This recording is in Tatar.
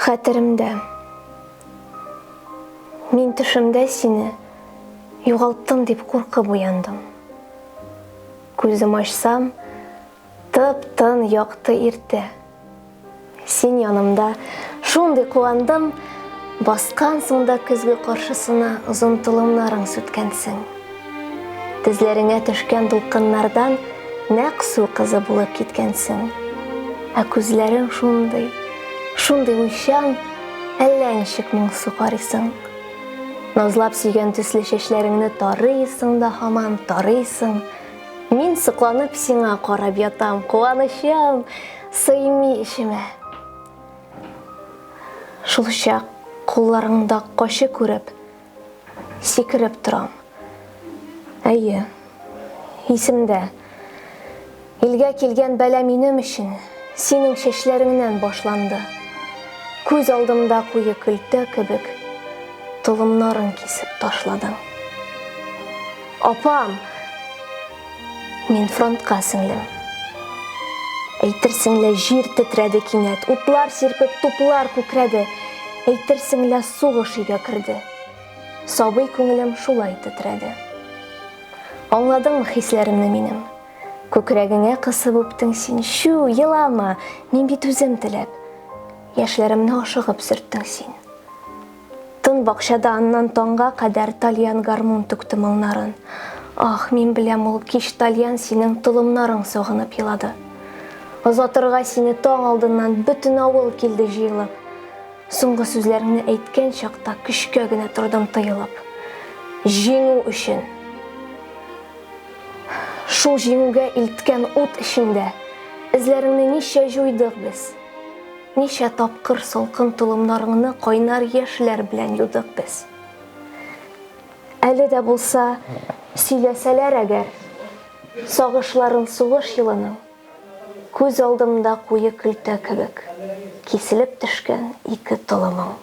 Хәтеремдә. Мин төшемдә сине югалттым дип куркып уяндым. Күзем ачсам, тып-тын якты иртә. Син янымда шундый куандым, баскансың да көзге каршысына озын тылымнарың сүткәнсең. Тезләреңә төшкән дулкыннардан нәкъ су кызы булып киткәнсең. Ә күзләрең шундый уйчан, әллә ничек моңсу карыйсың. Назлап сөйгән төсле чәчләреңне тарыйсың да һаман тарыйсың. Мин сокланып сиңа карап ятам, куанычым сыймый ичемә. Шул чак кулларыңда качы күреп, сикереп торам. Әйе, исемдә. Илгә килгән бәла минем өчен синең чәчләреңнән башланды. Күз алдымда куе көлтә кебек, тылымнарын кисеп ташладың. Апам! Мин фронтка сеңлем. Әйтерсеңлә җир тетрәде кинәт, утлар сирпеп туплар күкрәде. Әйтерсеңлә сугыш өйгә керде. Сабый күңелем шулай тетрәде. Аңладыңмы хисләремне минем? Күкрәгеңә кысып үптең син, шу, елама, мин бит үзем теләп. Яшьләремне ашыгып сөрттең син. Тын бакчада аннан таңга кадәр тальян гармун түкте моңнарын. Ах, мин беләм, ул кич тальян синең тылымнарың сагынып елады. Озатырга сине таң алдыннан бөтен авыл килде җыелып. Соңгы сүзләреңне әйткән чакта көчкә генә тордым тыелып. Җиңү өчен. Шул җиңүгә илткән ут эчендә эзләреңне ничә җуйдык без. Ничә тапкыр салкын тылымнарыңны кайнар яшьләр белән юдык без. Әле дә булса сөйләсәләр әгәр, сагышларын сугыш елының, күз алдымда куе көлтә кебек, киселеп төшкән ике тылымың.